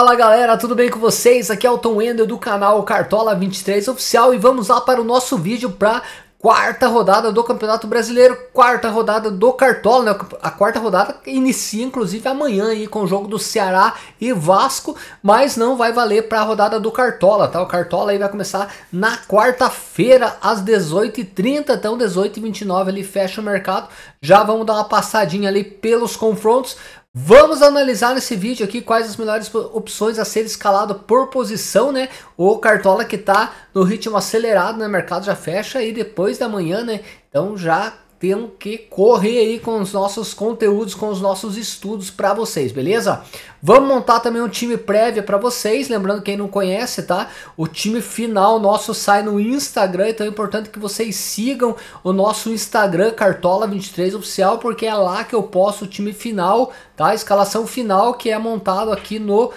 Fala galera, tudo bem com vocês? Aqui é o Tom Wendel do canal Cartola 23 Oficial e vamos lá para o nosso vídeo para quarta rodada do Campeonato Brasileiro, quarta rodada do Cartola, né? A quarta rodada inicia inclusive amanhã aí com o jogo do Ceará e Vasco, mas não vai valer para a rodada do Cartola, tá? O Cartola aí vai começar na quarta-feira às 18h30, então 18h29 ali fecha o mercado. Já vamos dar uma passadinha ali pelos confrontos. Vamos analisar nesse vídeo aqui quais as melhores opções a ser escalado por posição, né? O Cartola que tá no ritmo acelerado, né? O mercado já fecha aí depois da manhã, né? Então já temos que correr aí com os nossos conteúdos, com os nossos estudos para vocês, beleza? Vamos montar também um time prévia para vocês, lembrando quem não conhece, tá? O time final nosso sai no Instagram, então é importante que vocês sigam o nosso Instagram Cartola 23 Oficial, porque é lá que eu posto o time final, tá? A escalação final que é montado aqui no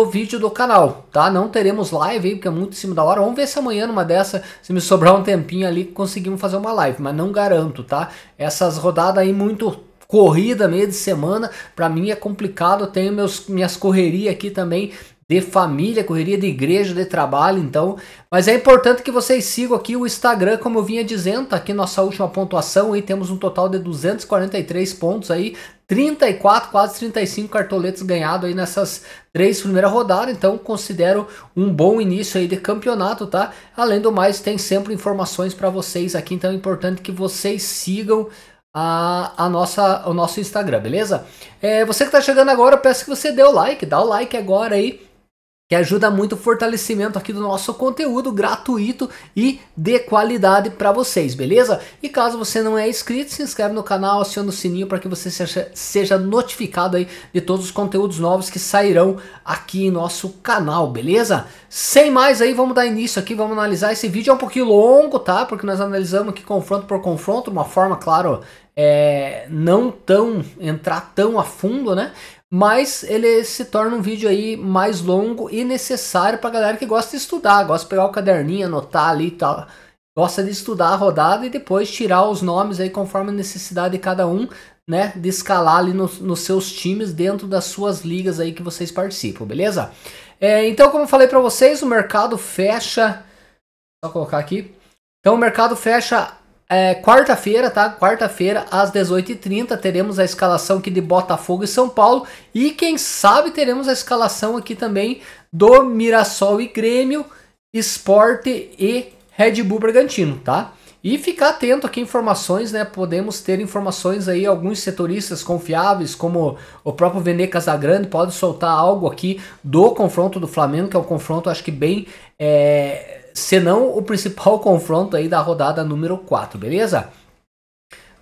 vídeo do canal, tá? Não teremos live aí, porque é muito em cima da hora. Vamos ver se amanhã numa dessa, se me sobrar um tempinho ali, conseguimos fazer uma live, mas não garanto, tá? Essas rodadas aí muito corrida, meio de semana, pra mim é complicado. Eu tenho minhas correrias aqui também de família, correria de igreja, de trabalho, então, mas é importante que vocês sigam aqui o Instagram, como eu vinha dizendo, tá aqui nossa última pontuação aí, temos um total de 243 pontos aí, 34, quase 35 cartoletes ganhados aí nessas 3 primeiras rodadas, então considero um bom início aí de campeonato, tá? Além do mais, tem sempre informações para vocês aqui, então é importante que vocês sigam o nosso Instagram, beleza? Você que tá chegando agora, eu peço que você dê o like, dá o like agora aí, que ajuda muito o fortalecimento aqui do nosso conteúdo gratuito e de qualidade para vocês, beleza? E caso você não é inscrito, se inscreve no canal, aciona o sininho para que você seja notificado aí de todos os conteúdos novos que sairão aqui em nosso canal, beleza? Sem mais aí, vamos dar início aqui, vamos analisar. Esse vídeo é um pouquinho longo, tá? Porque nós analisamos aqui confronto por confronto, de uma forma, claro, não entrar tão a fundo, né? Mas ele se torna um vídeo aí mais longo e necessário para galera que gosta de estudar, gosta de pegar o caderninho, anotar ali e tal, gosta de estudar a rodada e depois tirar os nomes aí conforme a necessidade de cada um, né, de escalar ali nos seus times dentro das suas ligas aí que vocês participam, beleza? Então, como eu falei para vocês, o mercado fecha, só colocar aqui, então o mercado fecha quarta-feira, tá? Quarta-feira às 18h30 teremos a escalação aqui de Botafogo e São Paulo e quem sabe teremos a escalação aqui também do Mirassol e Grêmio, Sport e Red Bull Bragantino, tá? E ficar atento aqui informações, né? Podemos ter informações aí, alguns setoristas confiáveis, como o próprio Vene Casagrande, pode soltar algo aqui do confronto do Flamengo, que é um confronto, acho que bem, se não o principal confronto aí da rodada número 4, beleza?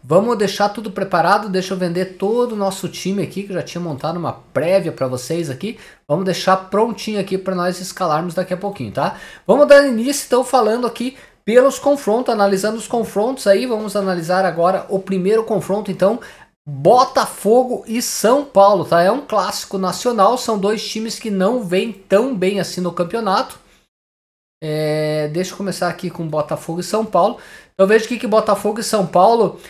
Vamos deixar tudo preparado, deixa eu vender todo o nosso time aqui, que eu já tinha montado uma prévia para vocês aqui. Vamos deixar prontinho aqui para nós escalarmos daqui a pouquinho, tá? Vamos dar início, então, falando aqui pelos confrontos, analisando os confrontos aí. Vamos analisar agora o primeiro confronto, então, Botafogo e São Paulo, tá? É um clássico nacional, são dois times que não vêm tão bem assim no campeonato. Deixa eu começar aqui com Botafogo e São Paulo. Eu vejo aqui que Botafogo e São Paulo,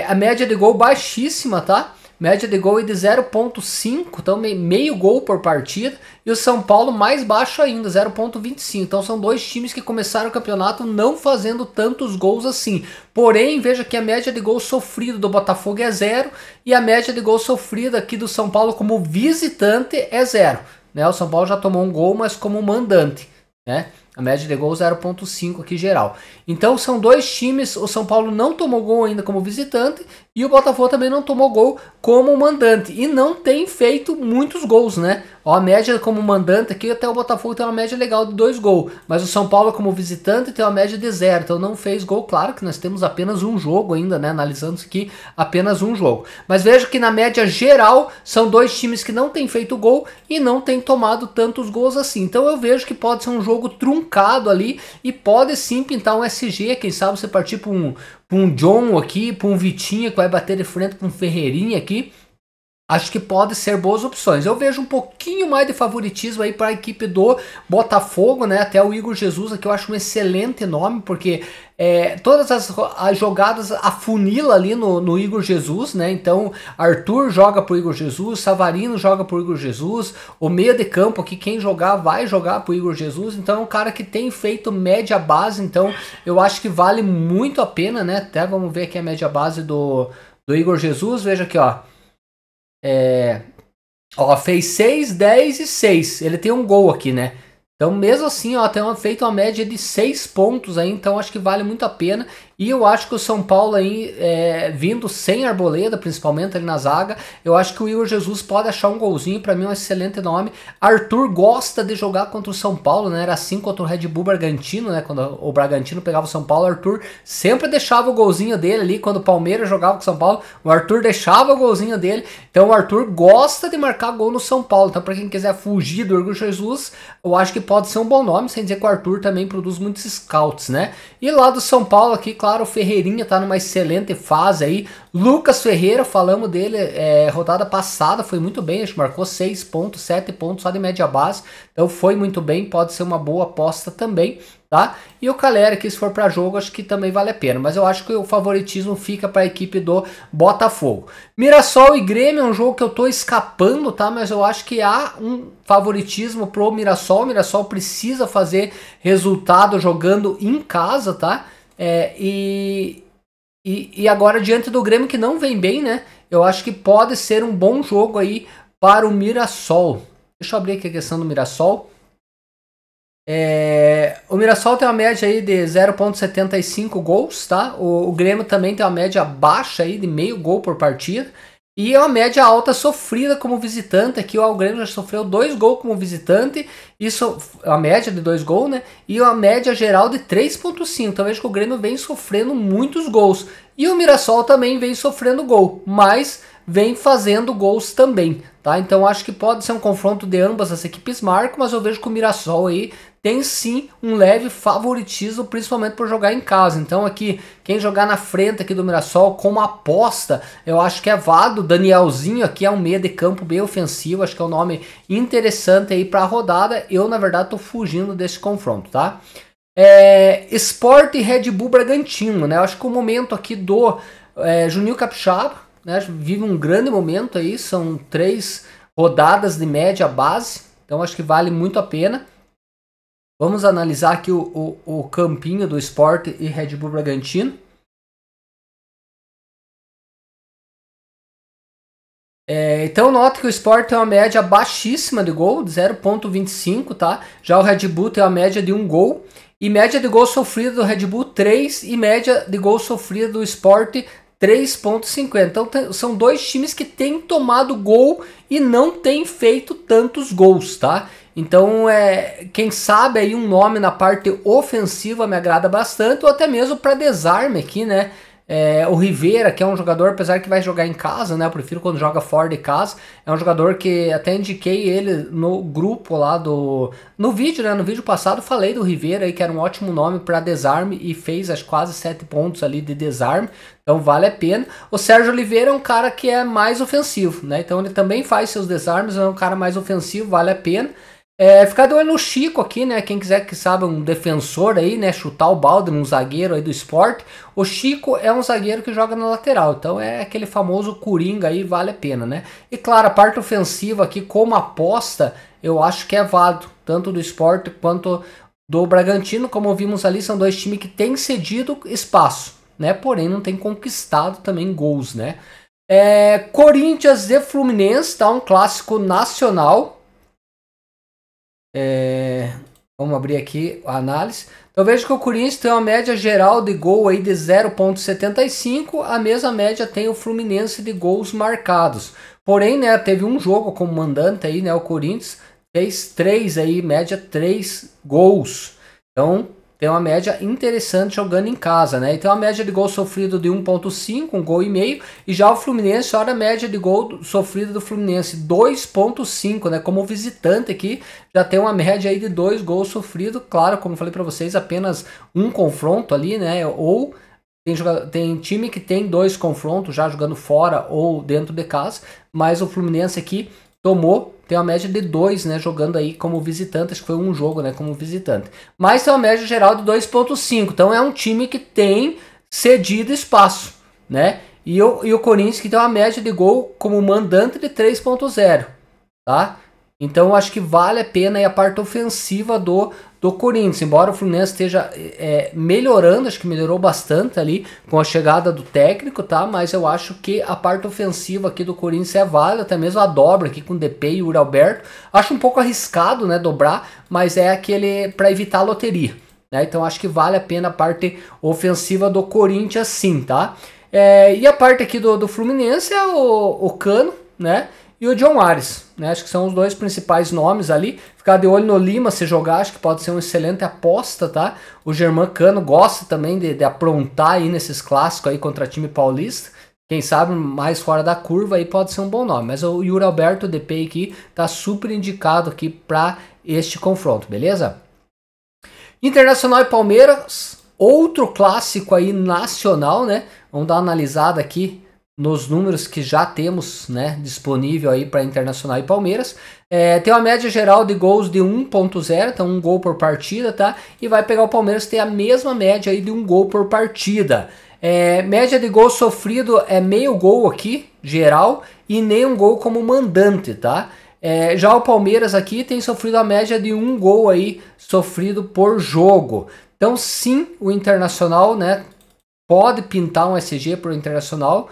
a média de gol baixíssima, tá? Média de gol é de 0,5, então meio gol por partida. E o São Paulo mais baixo ainda, 0,25. Então são dois times que começaram o campeonato não fazendo tantos gols assim. Porém, veja que a média de gol sofrido do Botafogo é 0 e a média de gol sofrida aqui do São Paulo como visitante é 0. Né? O São Paulo já tomou um gol, mas como mandante, né? A média de gol 0,5 aqui geral. Então são dois times, o São Paulo não tomou gol ainda como visitante e o Botafogo também não tomou gol como mandante. E não tem feito muitos gols, né? Ó, a média como mandante aqui, até o Botafogo tem uma média legal de 2 gols. Mas o São Paulo como visitante tem uma média de 0. Então não fez gol. Claro que nós temos apenas um jogo ainda, né? Analisando isso aqui, apenas um jogo. Mas veja que na média geral, são dois times que não têm feito gol e não têm tomado tantos gols assim. Então eu vejo que pode ser um jogo truncado ali e pode sim pintar um SG. Quem sabe você partir para um John aqui, para um Vitinha que vai bater de frente com um Ferreirinha aqui. acho que pode ser boas opções. Eu vejo um pouquinho mais de favoritismo aí para a equipe do Botafogo, né? Até o Igor Jesus aqui eu acho um excelente nome, porque todas as jogadas afunila ali no Igor Jesus, né? Então Arthur joga pro Igor Jesus, Savarino joga pro Igor Jesus, o meio de campo aqui, quem jogar vai jogar pro Igor Jesus. Então é um cara que tem feito média base, então eu acho que vale muito a pena, né? Até vamos ver aqui a média base do Igor Jesus, veja aqui, ó. Ó, fez 6, 10 e 6. Ele tem um gol aqui, né? Então, mesmo assim, ó, tem feito uma média de 6 pontos aí, então acho que vale muito a pena. E eu acho que o São Paulo aí, vindo sem Arboleda, principalmente ali na zaga, eu acho que o Igor Jesus pode achar um golzinho, para mim é um excelente nome. Arthur gosta de jogar contra o São Paulo, né? Era assim contra o Red Bull Bragantino, né? Quando o Bragantino pegava o São Paulo, o Arthur sempre deixava o golzinho dele ali. Quando o Palmeiras jogava com o São Paulo, o Arthur deixava o golzinho dele. Então o Arthur gosta de marcar gol no São Paulo. Então, para quem quiser fugir do Igor Jesus, eu acho que pode ser um bom nome, sem dizer que o Arthur também produz muitos scouts, né? E lá do São Paulo aqui, claro, o Ferreirinha tá numa excelente fase aí. Lucas Ferreira, falamos dele rodada passada, foi muito bem, acho que marcou 6 pontos, 7 pontos só de média base, então foi muito bem, pode ser uma boa aposta também, tá? E o Calera, que se for para jogo, acho que também vale a pena, mas eu acho que o favoritismo fica para a equipe do Botafogo. Mirassol e Grêmio é um jogo que eu tô escapando, tá? Mas eu acho que há um favoritismo pro Mirassol. O Mirassol precisa fazer resultado jogando em casa, tá? E agora diante do Grêmio, que não vem bem, né? Eu acho que pode ser um bom jogo aí para o Mirassol. Deixa eu abrir aqui a questão do Mirassol. O Mirassol tem uma média aí de 0,75 gols, tá? O Grêmio também tem uma média baixa aí de meio gol por partida. E é uma média alta sofrida como visitante. Aqui o Grêmio já sofreu 2 gols como visitante. Isso é a média de 2 gols, né? E uma média geral de 3,5. Então vejo que o Grêmio vem sofrendo muitos gols. E o Mirassol também vem sofrendo gol, mas vem fazendo gols também, tá? Então acho que pode ser um confronto de ambas as equipes marcam, mas eu vejo que o Mirassol aí tem sim um leve favoritismo, principalmente por jogar em casa. Então aqui, quem jogar na frente aqui do Mirassol como aposta, eu acho que é válido. Danielzinho aqui é um meio de campo bem ofensivo, acho que é um nome interessante aí para a rodada. Eu, na verdade, tô fugindo desse confronto, tá? Sport e Red Bull Bragantino, né? Eu acho que o momento aqui do Juninho Capixaba, né, vive um grande momento aí, são 3 rodadas de média base, então acho que vale muito a pena. Vamos analisar aqui o campinho do Sport e Red Bull Bragantino. Então note que o Sport tem uma média baixíssima de gol, de 0,25, tá? Já o Red Bull tem uma média de 1 gol. E média de gol sofrida do Red Bull 3 e média de gol sofrida do Sport 3,50. Então são 2 times que têm tomado gol e não têm feito tantos gols, tá? Então, quem sabe aí um nome na parte ofensiva me agrada bastante, ou até mesmo para desarme aqui, né? O Rivera, que é um jogador, apesar que vai jogar em casa, né? Eu prefiro quando joga fora de casa. É um jogador que até indiquei ele no grupo lá no vídeo, né? No vídeo passado falei do Rivera aí, que era um ótimo nome para desarme e fez quase 7 pontos ali de desarme. Então vale a pena. O Sérgio Oliveira é um cara que é mais ofensivo, né? Então ele também faz seus desarmes, é um cara mais ofensivo, vale a pena. Ficar de olho no Chico aqui, né? Quem quiser que sabe um defensor aí, né? Chutar o balde num zagueiro aí do Sport. O Chico é um zagueiro que joga na lateral. Então é aquele famoso coringa aí, vale a pena, né? E claro, a parte ofensiva aqui como aposta, eu acho que é válido. Tanto do Sport quanto do Bragantino. Como vimos ali, são 2 times que têm cedido espaço, né? Porém não tem conquistado também gols, né? Corinthians e Fluminense, tá? Um clássico nacional. Vamos abrir aqui a análise. Eu vejo que o Corinthians tem uma média geral de gol aí de 0,75. A mesma média tem o Fluminense de gols marcados. Porém, né, teve um jogo como mandante aí, né, o Corinthians fez 3 aí, média 3 gols. Então, tem uma média interessante jogando em casa, né? Então a média de gol sofrido de 1,5, 1,5 gol. E já o Fluminense, olha a média de gol sofrido do Fluminense, 2,5, né? Como visitante aqui, já tem uma média aí de 2 gols sofridos. Claro, como falei para vocês, apenas um confronto ali, né? Ou Tem time que tem 2 confrontos já jogando fora ou dentro de casa, mas o Fluminense aqui tem uma média de 2, né, jogando aí como visitante, acho que foi um jogo, né, como visitante. Mas tem uma média geral de 2,5, então é um time que tem cedido espaço, né? E o Corinthians que tem uma média de gol como mandante de 3,0, tá? Então acho que vale a pena aí a parte ofensiva do Corinthians, embora o Fluminense esteja melhorando, acho que melhorou bastante ali com a chegada do técnico, tá? Mas eu acho que a parte ofensiva aqui do Corinthians é válida, até mesmo a dobra aqui com o DP e o Yuri Alberto. Acho um pouco arriscado, né, dobrar, mas é aquele para evitar a loteria, né? Então acho que vale a pena a parte ofensiva do Corinthians sim, tá? E a parte aqui do Fluminense é o Cano, né? E o John Ares, né? Acho que são os 2 principais nomes ali. Ficar de olho no Lima se jogar, acho que pode ser uma excelente aposta, tá? O Germán Cano gosta também de aprontar aí nesses clássicos aí contra time paulista. Quem sabe mais fora da curva aí pode ser um bom nome. Mas o Yuri Alberto DP aqui tá super indicado aqui para este confronto, beleza? Internacional e Palmeiras, outro clássico aí nacional, né? Vamos dar uma analisada aqui nos números que já temos, né, disponível aí para Internacional e Palmeiras. Tem uma média geral de gols de 1,0, então 1 gol por partida, tá? E vai pegar o Palmeiras que tem a mesma média aí de 1 gol por partida. Média de gol sofrido é meio gol aqui, geral, e nem um gol como mandante, tá? Já o Palmeiras aqui tem sofrido a média de 1 gol aí sofrido por jogo. Então sim, o Internacional, né, pode pintar um SG para o Internacional.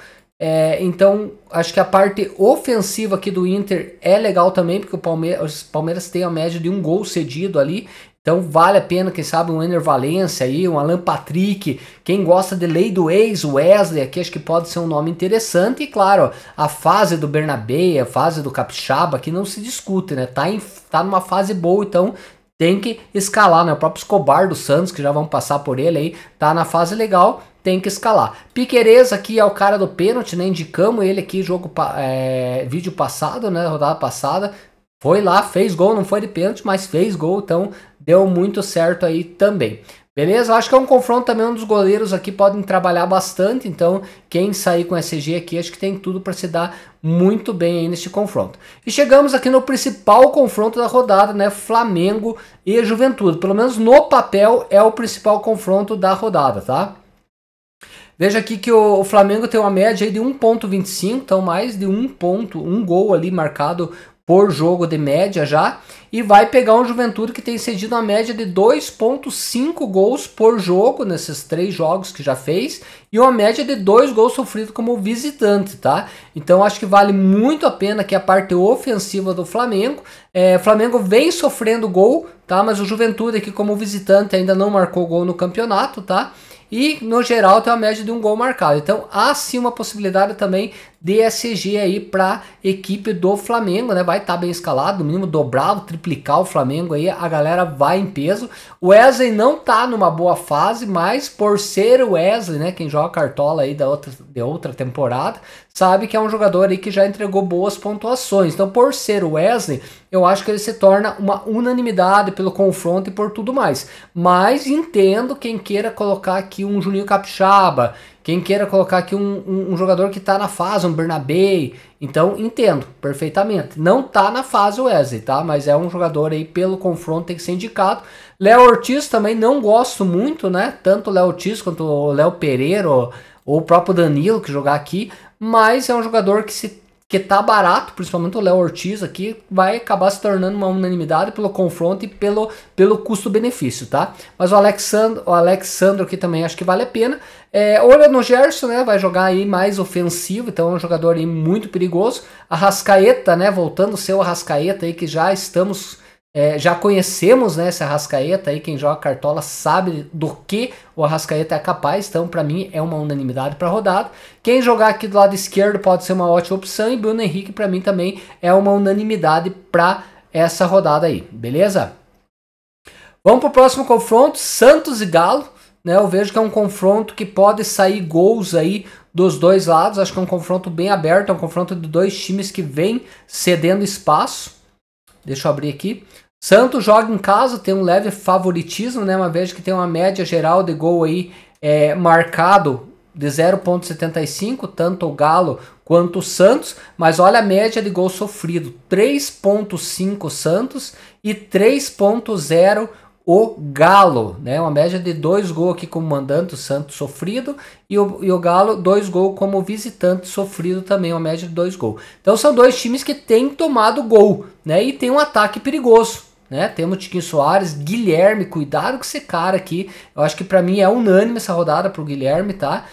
Então, acho que a parte ofensiva aqui do Inter é legal também, porque os Palmeiras tem a média de 1 gol cedido ali. Então, vale a pena, quem sabe, um Ener Valencia aí, um Alan Patrick. Quem gosta de lei do ex, o Wesley aqui, acho que pode ser um nome interessante. E, claro, a fase do Bernabé, a fase do Capixaba, aqui não se discute, né? Tá numa fase boa, então tem que escalar, né? O próprio Escobar do Santos, que já vão passar por ele aí, tá na fase legal. Tem que escalar. Piquerez aqui é o cara do pênalti, né? Indicamos ele aqui vídeo passado, né? Rodada passada. Foi lá, fez gol, não foi de pênalti, mas fez gol, então deu muito certo aí também. Beleza? Eu acho que é um confronto também onde os goleiros aqui podem trabalhar bastante, então quem sair com SG aqui acho que tem tudo para se dar muito bem aí neste confronto. E chegamos aqui no principal confronto da rodada, né? Flamengo e Juventude. Pelo menos no papel é o principal confronto da rodada, tá? Veja aqui que o Flamengo tem uma média aí de 1,25, então mais de 1 gol ali marcado por jogo de média já. E vai pegar um Juventude que tem cedido uma média de 2,5 gols por jogo nesses 3 jogos que já fez. E uma média de 2 gols sofridos como visitante, tá? Então acho que vale muito a pena aqui a parte ofensiva do Flamengo. O Flamengo vem sofrendo gol, tá? Mas o Juventude aqui como visitante ainda não marcou gol no campeonato, tá? E no geral tem uma média de 1 gol marcado. Então há sim uma possibilidade também de SG aí para equipe do Flamengo, né? Vai estar bem escalado, no mínimo dobrar, triplicar o Flamengo aí, a galera vai em peso. O Wesley não tá numa boa fase, mas por ser o Wesley, né? Quem joga cartola aí de outra temporada, sabe que é um jogador aí que já entregou boas pontuações. Então por ser o Wesley, eu acho que ele se torna uma unanimidade pelo confronto e por tudo mais. Mas entendo quem queira colocar aqui um Juninho Capixaba, quem queira colocar aqui um jogador que tá na fase, um Bernabé. Então entendo perfeitamente. Não tá na fase o Wesley, tá? Mas é um jogador aí pelo confronto tem que ser indicado. Léo Ortiz também não gosto muito, né? Tanto o Léo Ortiz quanto o Léo Pereira ou o próprio Danilo que jogar aqui. Mas é um jogador que tá barato, principalmente o Léo Ortiz aqui, vai acabar se tornando uma unanimidade pelo confronto e pelo custo-benefício, tá? Mas o Alexandro aqui também acho que vale a pena. Olha no Gerson, né? Vai jogar aí mais ofensivo, então é um jogador aí muito perigoso. Arrascaeta, né? Voltando a ser o Arrascaeta aí que já estamos... já conhecemos, né, esse Arrascaeta aí, quem joga cartola sabe do que o Arrascaeta é capaz, então para mim é uma unanimidade para rodada. Quem jogar aqui do lado esquerdo pode ser uma ótima opção e Bruno Henrique para mim também é uma unanimidade para essa rodada aí, beleza? Vamos para o próximo confronto, Santos e Galo, né? Eu vejo que é um confronto que pode sair gols aí dos dois lados, acho que é um confronto bem aberto, é um confronto de 2 times que vem cedendo espaço. Deixa eu abrir aqui. Santos joga em casa, tem um leve favoritismo, né? Uma vez que tem uma média geral de gol aí marcado de 0,75, tanto o Galo quanto o Santos, mas olha a média de gol sofrido, 3,5 Santos e 3,0 o Galo, né? Uma média de 2 gols aqui como mandante, o Santos sofrido, e o Galo 2 gols como visitante sofrido também, uma média de 2 gols. Então são dois times que têm tomado gol, né? E tem um ataque perigoso, né? Temos Tiquinho Soares, Guilherme, cuidado com esse cara aqui. Eu acho que para mim é unânime essa rodada pro Guilherme, tá?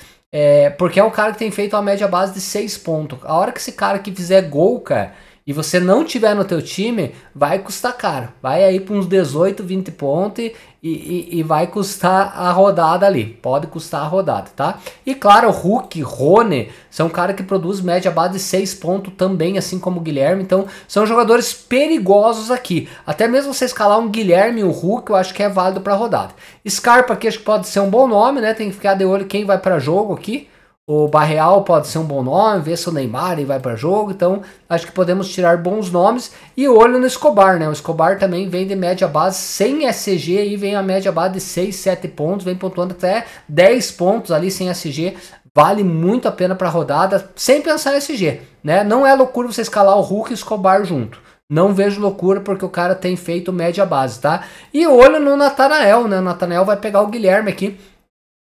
Porque é um cara que tem feito uma média base de 6 pontos. A hora que esse cara aqui fizer gol, cara, e você não tiver no teu time, vai custar caro. Vai aí para uns 18, 20 pontos e vai custar a rodada ali. Pode custar a rodada, tá? E claro, o Hulk, Rony, são caras que produzem média base de 6 pontos também, assim como o Guilherme. Então, são jogadores perigosos aqui. Até mesmo você escalar um Guilherme e o Hulk, eu acho que é válido para a rodada. Scarpa aqui acho que pode ser um bom nome, né? Tem que ficar de olho quem vai para jogo aqui. O Barreal pode ser um bom nome, ver se o Neymar vai para jogo, então acho que podemos tirar bons nomes. E olho no Escobar, né? O Escobar também vem de média base sem SG, aí vem a média base de 6, 7 pontos, vem pontuando até 10 pontos ali sem SG. Vale muito a pena para a rodada, sem pensar em SG, né? Não é loucura você escalar o Hulk e o Escobar junto. Não vejo loucura porque o cara tem feito média base, tá? E olho no Natanael, né? O Natanael vai pegar o Guilherme aqui.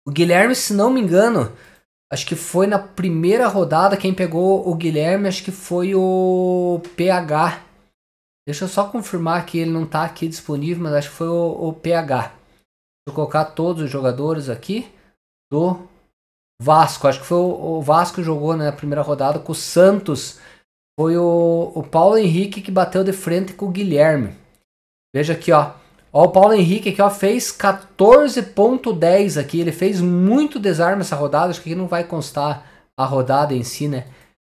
O Guilherme, se não me engano, acho que foi na primeira rodada quem pegou o Guilherme, acho que foi o PH. Deixa eu só confirmar que ele não está aqui disponível, mas acho que foi o PH. Deixa eu colocar todos os jogadores aqui do Vasco. Acho que foi o Vasco que jogou, né, na primeira rodada com o Santos. Foi o Paulo Henrique que bateu de frente com o Guilherme. Veja aqui, ó. Ó, o Paulo Henrique aqui, ó, fez 14.10 aqui. Ele fez muito desarme essa rodada. Acho que aqui não vai constar a rodada em si, né?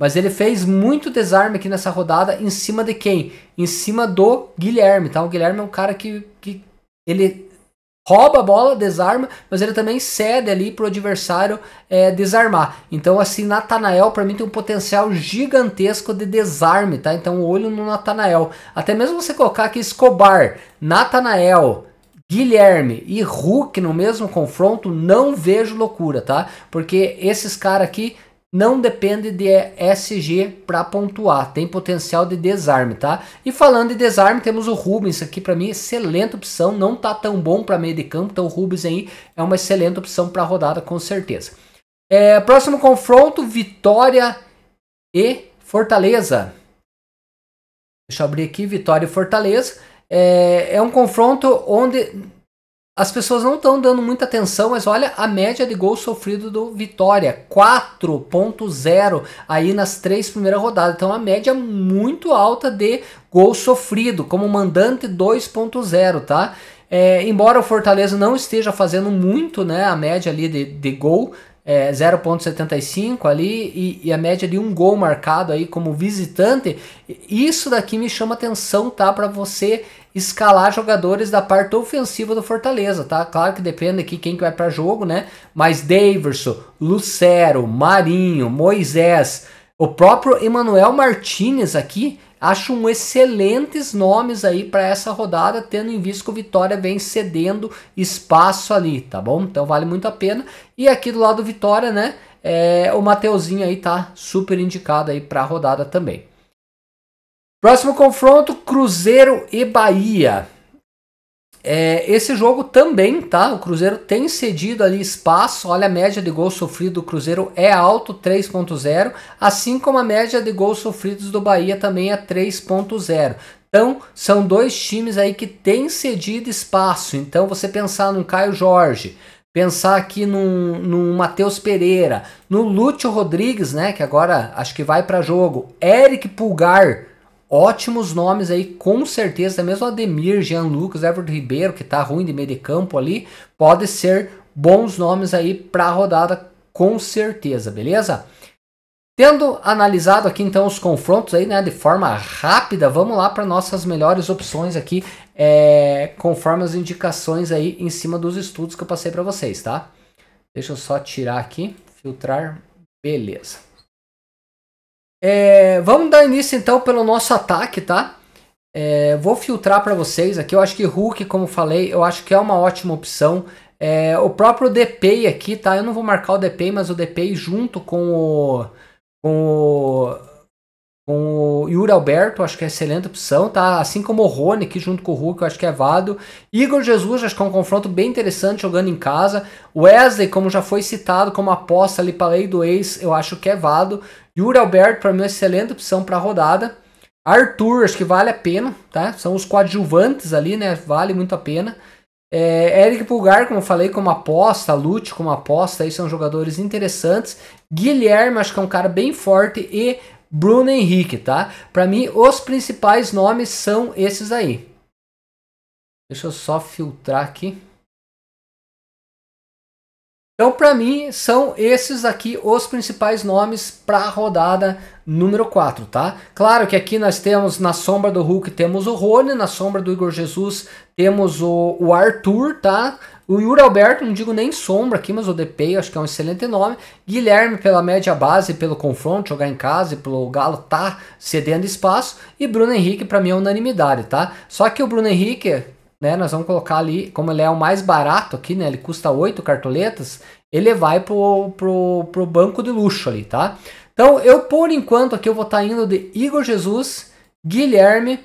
Mas ele fez muito desarme aqui nessa rodada. Em cima de quem? Em cima do Guilherme, tá? O Guilherme é um cara que ele rouba a bola, desarma, mas ele também cede ali pro adversário desarmar. Então, assim, Natanael para mim tem um potencial gigantesco de desarme, tá? Então, olho no Natanael. Até mesmo você colocar aqui Escobar, Natanael, Guilherme e Hulk no mesmo confronto, não vejo loucura, tá? Porque esses caras aqui não depende de SG para pontuar, tem potencial de desarme, tá? E falando de desarme, temos o Rubens aqui, para mim, excelente opção, não tá tão bom para meio de campo, então o Rubens aí é uma excelente opção para a rodada, com certeza. Próximo confronto, Vitória e Fortaleza. Deixa eu abrir aqui, Vitória e Fortaleza. É um confronto onde as pessoas não estão dando muita atenção, mas olha a média de gol sofrido do Vitória, 4.0 aí nas 3 primeiras rodadas. Então a média muito alta de gol sofrido, como mandante 2.0, tá? Embora o Fortaleza não esteja fazendo muito, né, a média ali de gol, 0.75 ali e a média de 1 gol marcado aí como visitante, isso daqui me chama atenção, tá? Para você escalar jogadores da parte ofensiva do Fortaleza, tá? Claro que depende aqui quem que vai para jogo, né? Mas Daverson, Lucero, Marinho, Moisés, o próprio Emmanuel Martinez aqui, acho um excelentes nomes aí para essa rodada, tendo em vista que o Vitória vem cedendo espaço ali, tá bom? Então vale muito a pena. E aqui do lado do Vitória, né? O Mateuzinho aí tá super indicado aí para a rodada também. Próximo confronto, Cruzeiro e Bahia. Esse jogo também, tá? O Cruzeiro tem cedido ali espaço. Olha a média de gols sofridos do Cruzeiro é alto, 3.0. Assim como a média de gols sofridos do Bahia também é 3.0. Então, são dois times aí que têm cedido espaço. Então, você pensar no Caio Jorge, pensar aqui no Matheus Pereira, no Lúcio Rodrigues, né? Que agora acho que vai para jogo. Eric Pulgar. Ótimos nomes aí, com certeza. Mesmo Ademir, Jean Lucas, Everton Ribeiro, que tá ruim de meio de campo ali, pode ser bons nomes aí para a rodada, com certeza, beleza? Tendo analisado aqui então os confrontos aí, né, de forma rápida, vamos lá para nossas melhores opções aqui, conforme as indicações aí em cima dos estudos que eu passei para vocês, tá? Deixa eu só tirar aqui, filtrar, beleza. Vamos dar início então pelo nosso ataque, tá? Vou filtrar para vocês aqui. Eu acho que Hulk, como falei, eu acho que é uma ótima opção. O próprio Depay aqui, tá? Eu não vou marcar o Depay, mas o Depay junto com o Yuri Alberto, acho que é excelente opção, tá? Assim como o Rony aqui junto com o Hulk, eu acho que é válido. Igor Jesus, acho que é um confronto bem interessante jogando em casa. Wesley, como já foi citado como aposta ali para a lei do ex, eu acho que é válido. Yuri Alberto, para mim, é uma excelente opção para a rodada. Arthur, acho que vale a pena, tá? São os coadjuvantes ali, né? Vale muito a pena. Eric Pulgar, como eu falei, como aposta. Lute como aposta, aí são jogadores interessantes. Guilherme, acho que é um cara bem forte. E Bruno Henrique, tá? Para mim, os principais nomes são esses aí. Deixa eu só filtrar aqui. Então, para mim, são esses aqui os principais nomes para a rodada número 4, tá? Claro que aqui nós temos, na sombra do Hulk, temos o Rony, na sombra do Igor Jesus, temos o Arthur, tá? O Yuri Alberto, não digo nem sombra aqui, mas o Depay, acho que é um excelente nome. Guilherme pela média base, pelo confronto, jogar em casa e pelo Galo tá cedendo espaço. E Bruno Henrique, para mim, é unanimidade, tá? Só que o Bruno Henrique, né, nós vamos colocar ali, como ele é o mais barato aqui, né, ele custa 8 cartoletas, ele vai pro banco de luxo ali, tá? Então, eu por enquanto aqui eu vou estar indo de Igor Jesus, Guilherme,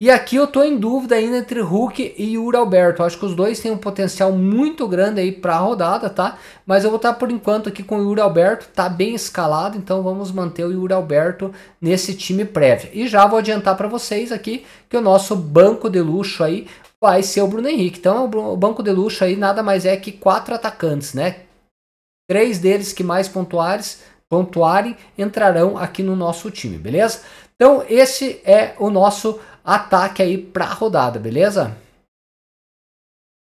e aqui eu tô em dúvida ainda entre Hulk e Yuri Alberto. Eu acho que os dois têm um potencial muito grande aí para a rodada, tá? Mas eu vou estar por enquanto aqui com o Yuri Alberto, tá bem escalado, então vamos manter o Yuri Alberto nesse time prévio. E já vou adiantar para vocês aqui que o nosso banco de luxo aí vai ser o Bruno Henrique. Então o banco de luxo aí nada mais é que 4 atacantes, né? 3 deles que mais pontuarem entrarão aqui no nosso time, beleza? Então esse é o nosso ataque aí para a rodada, beleza?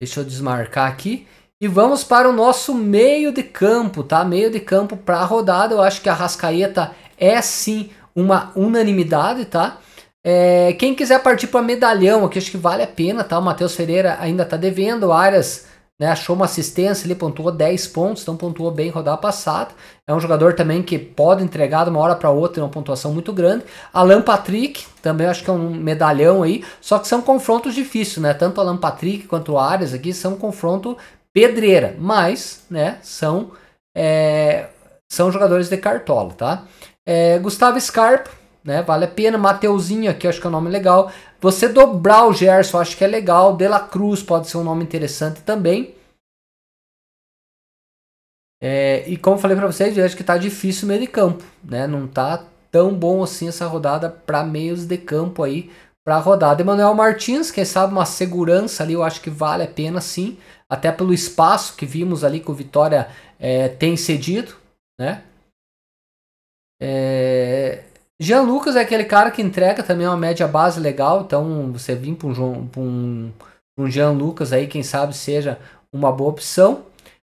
Deixa eu desmarcar aqui. E vamos para o nosso meio de campo, tá? Meio de campo para a rodada. Eu acho que a Arrascaeta é sim uma unanimidade, tá? Quem quiser partir para medalhão aqui, acho que vale a pena, tá? O Matheus Ferreira ainda tá devendo. O Arias, né, achou uma assistência, ele pontuou 10 pontos, então pontuou bem rodada passada. É um jogador também que pode entregar de uma hora para outra uma pontuação muito grande. Alan Patrick, também acho que é um medalhão aí, só que são confrontos difíceis, né? Tanto o Alan Patrick quanto o Arias aqui são confronto pedreira, mas, né, são jogadores de cartola, tá? Gustavo Scarpa, né, vale a pena. Mateuzinho aqui, acho que é um nome legal. Você dobrar o Gerson, acho que é legal. De La Cruz pode ser um nome interessante também. E como eu falei para vocês, eu acho que tá difícil o meio de campo, né? Não tá tão bom assim essa rodada para meios de campo aí para a rodada. Emmanuel Martins, quem sabe uma segurança ali, eu acho que vale a pena sim, até pelo espaço que vimos ali que o Vitória tem cedido, né? Jean Lucas é aquele cara que entrega também uma média base legal, então você vir para um Jean Lucas aí, quem sabe seja uma boa opção.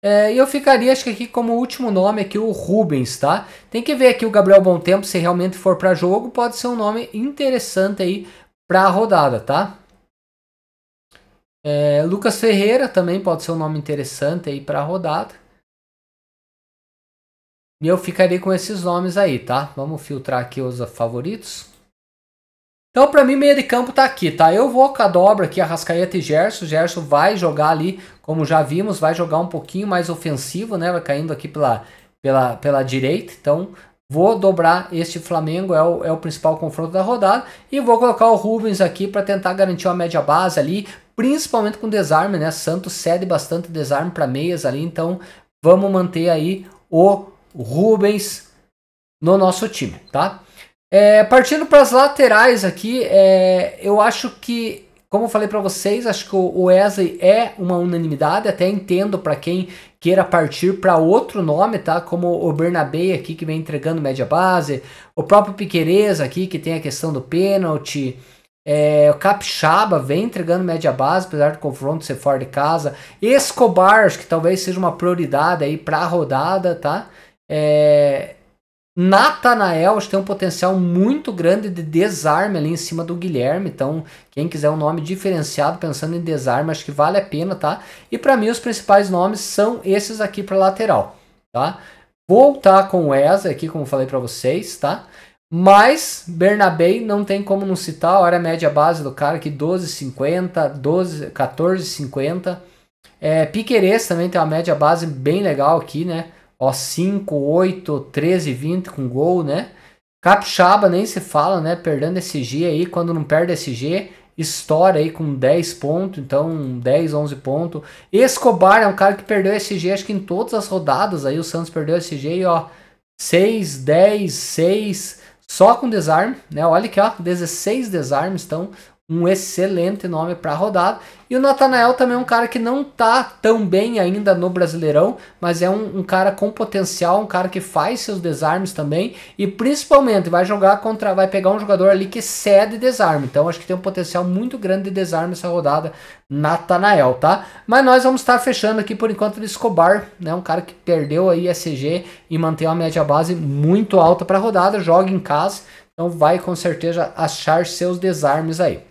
E eu ficaria, acho que aqui como último nome aqui o Rubens, tá? Tem que ver aqui o Gabriel Bontempo, se realmente for para jogo, pode ser um nome interessante aí para a rodada, tá? Lucas Ferreira também pode ser um nome interessante aí para a rodada. E eu ficaria com esses nomes aí, tá? Vamos filtrar aqui os favoritos. Então, para mim, meio de campo tá aqui, tá? Eu vou com a dobra aqui, Arrascaeta e Gerson. O Gerson vai jogar ali, como já vimos, vai jogar um pouquinho mais ofensivo, né? Vai caindo aqui pela direita. Então, vou dobrar este Flamengo, é o principal confronto da rodada. E vou colocar o Rubens aqui para tentar garantir uma média base ali, principalmente com desarme, né? Santos cede bastante desarme para meias ali, então vamos manter aí o Rubens no nosso time, tá? Partindo para as laterais aqui, eu acho que, como eu falei para vocês, acho que o Wesley é uma unanimidade, até entendo para quem queira partir para outro nome, tá? Como o Bernabé aqui, que vem entregando média base, o próprio Piquerez aqui, que tem a questão do pênalti, o Capixaba vem entregando média base, apesar do confronto ser fora de casa. Escobar, acho que talvez seja uma prioridade aí para a rodada, tá? Natanael, acho que tem um potencial muito grande de desarme ali em cima do Guilherme, então quem quiser um nome diferenciado pensando em desarme, acho que vale a pena, tá? E para mim os principais nomes são esses aqui para lateral, tá? Vou estar com o Wesley aqui, como falei para vocês, tá? Mas Bernabé não tem como não citar, olha a média base do cara aqui, 12,50, 14,50. Piquerez também tem uma média base bem legal aqui, né? Ó, 5, 8, 13, 20 com gol, né? Capixaba nem se fala, né? Perdendo SG aí, quando não perde SG, estoura aí com 10 pontos, então 10, 11 pontos. Escobar é um cara que perdeu SG, acho que em todas as rodadas aí o Santos perdeu SG e ó, 6, 10, 6, só com desarme, né? Olha aqui, ó, 16 desarmes, então um excelente nome para a rodada. E o Natanael também é um cara que não tá tão bem ainda no Brasileirão, mas é um cara com potencial, um cara que faz seus desarmes também e principalmente vai pegar um jogador ali que cede desarme. Então acho que tem um potencial muito grande de desarme essa rodada, Natanael, tá? Mas nós vamos estar fechando aqui por enquanto do Escobar, né? Um cara que perdeu aí SG e mantém uma média base muito alta para a rodada, joga em casa, então vai com certeza achar seus desarmes aí.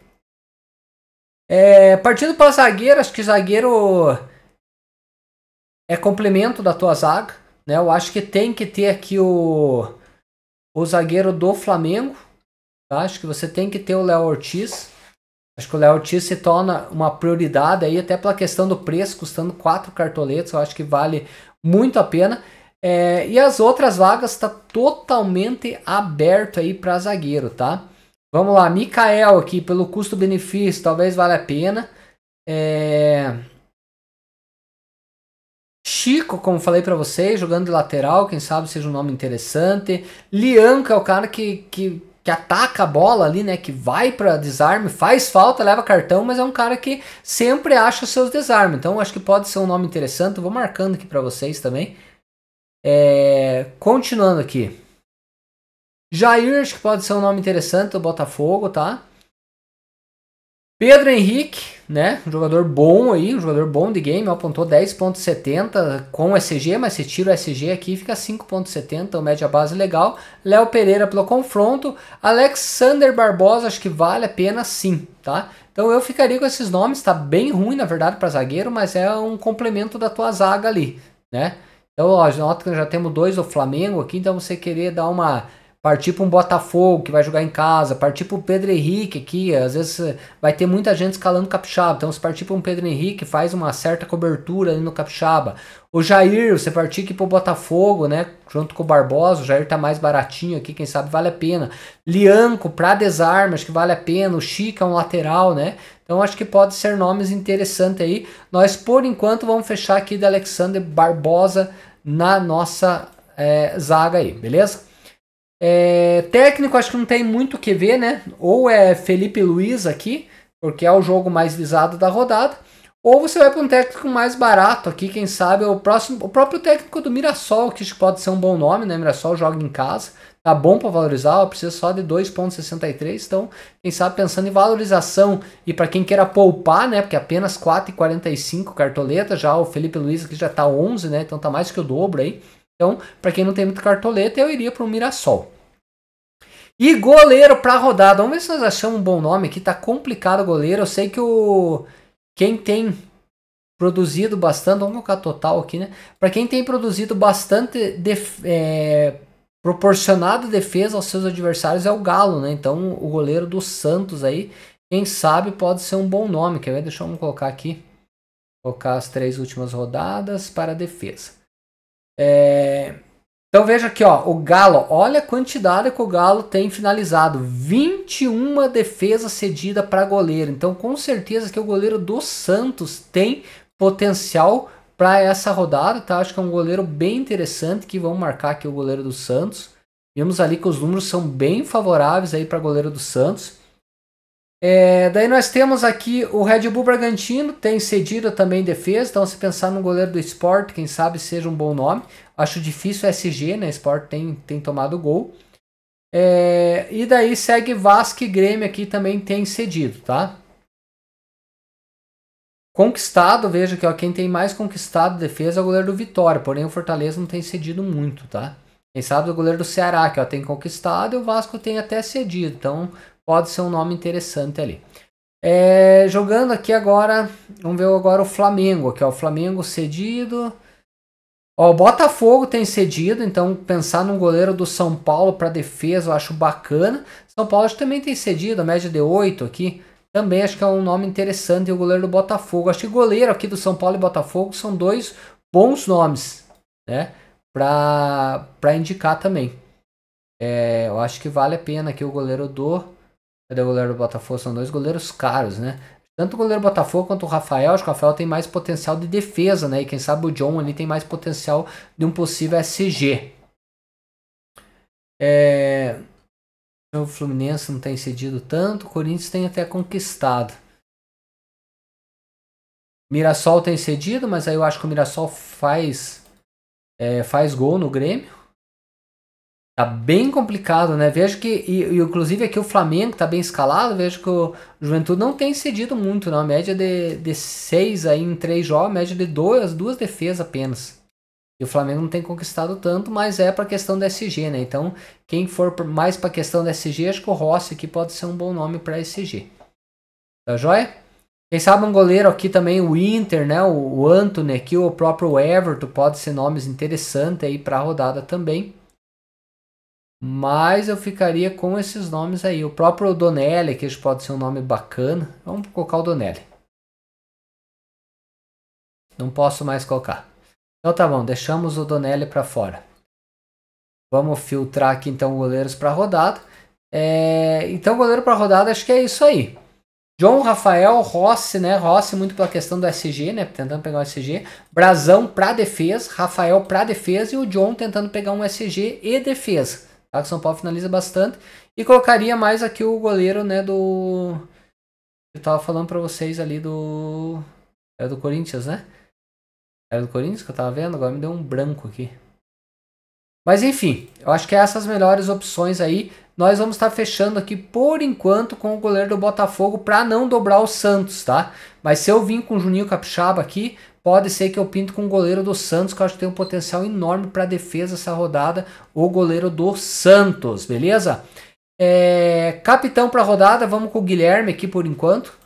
Partindo para zagueiro, acho que zagueiro é complemento da tua zaga, né? Eu acho que tem que ter aqui o zagueiro do Flamengo, tá? Acho que você tem que ter o Léo Ortiz. Acho que o Léo Ortiz se torna uma prioridade aí, até pela questão do preço, custando 4 cartoletas, eu acho que vale muito a pena. E as outras vagas está totalmente aberto aí para zagueiro, tá? Vamos lá, Mikael aqui, pelo custo-benefício, talvez valha a pena. Chico, como falei para vocês, jogando de lateral, quem sabe seja um nome interessante. Lianca é o cara que ataca a bola ali, né? Que vai para desarme, faz falta, leva cartão, mas é um cara que sempre acha os seus desarmes. Então acho que pode ser um nome interessante. Vou marcando aqui para vocês também. Continuando aqui. Jair, acho que pode ser um nome interessante do Botafogo, tá? Pedro Henrique, né? Um jogador bom aí, um jogador bom de game, apontou 10.70 com SG, mas se tira o SG aqui fica 5.70, média base legal. Léo Pereira pelo confronto. Alexander Barbosa, acho que vale a pena sim, tá? Então eu ficaria com esses nomes, tá bem ruim na verdade para zagueiro, mas é um complemento da tua zaga ali, né? Então, ó, nota que já temos 2 do Flamengo aqui, então você querer dar uma... Partir para um Botafogo que vai jogar em casa, partir para o Pedro Henrique aqui, às vezes vai ter muita gente escalando Capixaba, então se partir para um Pedro Henrique faz uma certa cobertura ali no Capixaba. O Jair, você partir aqui para o Botafogo, né, junto com o Barbosa, o Jair tá mais baratinho aqui, quem sabe vale a pena. Lianco, para desarme, acho que vale a pena, o Chica é um lateral, né, então acho que pode ser nomes interessantes aí. Nós por enquanto vamos fechar aqui de Alexander Barbosa na nossa zaga aí, beleza? Técnico, acho que não tem muito o que ver, né? Ou é Felipe Luiz aqui, porque é o jogo mais visado da rodada, ou você vai para um técnico mais barato aqui, quem sabe o próprio técnico do Mirassol, que pode ser um bom nome, né? Mirassol joga em casa, tá bom para valorizar, precisa só de 2.63, então quem sabe pensando em valorização e para quem queira poupar, né? Porque apenas 4,45 cartoleta, já o Felipe Luiz aqui já tá 11, né? Então tá mais que o dobro aí. Então, para quem não tem muito cartoleta, eu iria para o Mirassol. E goleiro para rodada. Vamos ver se nós achamos um bom nome aqui. Tá complicado o goleiro. Eu sei que quem tem produzido bastante, vamos colocar total aqui, né? Para quem tem produzido bastante, proporcionado defesa aos seus adversários é o Galo, né? Então, o goleiro do Santos aí, quem sabe pode ser um bom nome. Quer ver? Deixa eu colocar aqui. Colocar as 3 últimas rodadas para a defesa. Então veja aqui, ó, o Galo, olha a quantidade que o Galo tem finalizado, 21 defesas cedidas para goleiro, então com certeza que o goleiro do Santos tem potencial para essa rodada, tá? Acho que é um goleiro bem interessante, que vamos marcar aqui o goleiro do Santos, vimos ali que os números são bem favoráveis aí para goleiro do Santos. Daí nós temos aqui o Red Bull Bragantino, tem cedido também defesa, então se pensar no goleiro do Sport, quem sabe seja um bom nome. Acho difícil o SG, né? Sport tem tomado gol. E daí segue Vasco e Grêmio aqui também tem cedido, tá? Conquistado, veja que ó, quem tem mais conquistado defesa é o goleiro do Vitória, porém o Fortaleza não tem cedido muito, tá? Quem sabe o goleiro do Ceará, que ó, tem conquistado e o Vasco tem até cedido, então pode ser um nome interessante ali. Jogando aqui agora, vamos ver agora o Flamengo, aqui ó, o Flamengo cedido. Ó, o Botafogo tem cedido, então pensar num goleiro do São Paulo para defesa eu acho bacana. São Paulo também tem cedido, a média de 8 aqui. Também acho que é um nome interessante, o goleiro do Botafogo. Acho que goleiro aqui do São Paulo e Botafogo são dois bons nomes, né? Para indicar também. Eu acho que vale a pena aqui o goleiro do... Cadê o goleiro do Botafogo? São dois goleiros caros, né? Tanto o goleiro do Botafogo quanto o Rafael. Acho que o Rafael tem mais potencial de defesa, né? E quem sabe o John ali tem mais potencial de um possível SG. O Fluminense não tem cedido tanto. O Corinthians tem até conquistado. Mirassol tem cedido, mas aí eu acho que o Mirassol faz gol no Grêmio. Tá bem complicado, né? Vejo que, inclusive aqui o Flamengo tá bem escalado. Vejo que o Juventude não tem cedido muito, não. A média de 6 aí em 3 jogos, média de 2 defesas apenas. E o Flamengo não tem conquistado tanto, mas é para questão da SG, né? Então, quem for mais para questão da SG, acho que o Rossi aqui pode ser um bom nome para SG. Tá joia? Quem sabe um goleiro aqui também, o Inter, né? O Antony aqui, o próprio Everton, pode ser nomes interessantes aí para a rodada também. Mas eu ficaria com esses nomes aí. O próprio Donelli, que pode ser um nome bacana. Vamos colocar o Donelli. Não posso mais colocar. Então tá bom, deixamos o Donelli para fora. Vamos filtrar aqui então goleiros para rodada. Então goleiro para rodada acho que é isso aí. John, Rafael, Rossi, né? Rossi muito pela questão do SG, né? Tentando pegar um SG. Brazão para defesa, Rafael para defesa e o John tentando pegar um SG e defesa. Tá? Que o São Paulo finaliza bastante. E colocaria mais aqui o goleiro, né? Eu tava falando para vocês ali do... É do Corinthians, né? Era do Corinthians que eu tava vendo, agora me deu um branco aqui. Mas enfim, eu acho que essas melhores opções aí. Nós vamos estar fechando aqui por enquanto com o goleiro do Botafogo para não dobrar o Santos, tá? Mas se eu vim com o Juninho Capixaba aqui, pode ser que eu pinto com o goleiro do Santos, que eu acho que tem um potencial enorme para defesa essa rodada, o goleiro do Santos, beleza? Capitão para rodada, vamos com o Guilherme aqui por enquanto.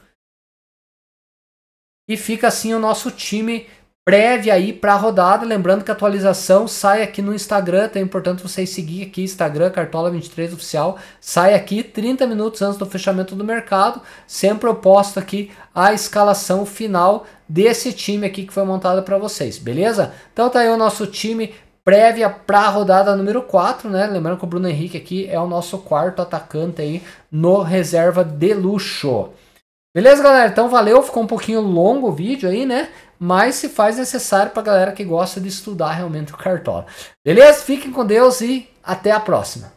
E fica assim o nosso time prévia aí para a rodada, lembrando que a atualização sai aqui no Instagram, então é importante vocês seguir aqui, Instagram, Cartola23 Oficial, sai aqui 30 minutos antes do fechamento do mercado, sempre eu posto aqui a escalação final desse time aqui que foi montado para vocês, beleza? Então tá aí o nosso time prévia para a rodada número 4, né? Lembrando que o Bruno Henrique aqui é o nosso quarto atacante aí no reserva de luxo. Beleza, galera? Então valeu, ficou um pouquinho longo o vídeo aí, né? Mas se faz necessário para galera que gosta de estudar realmente o Cartola. Beleza? Fiquem com Deus e até a próxima.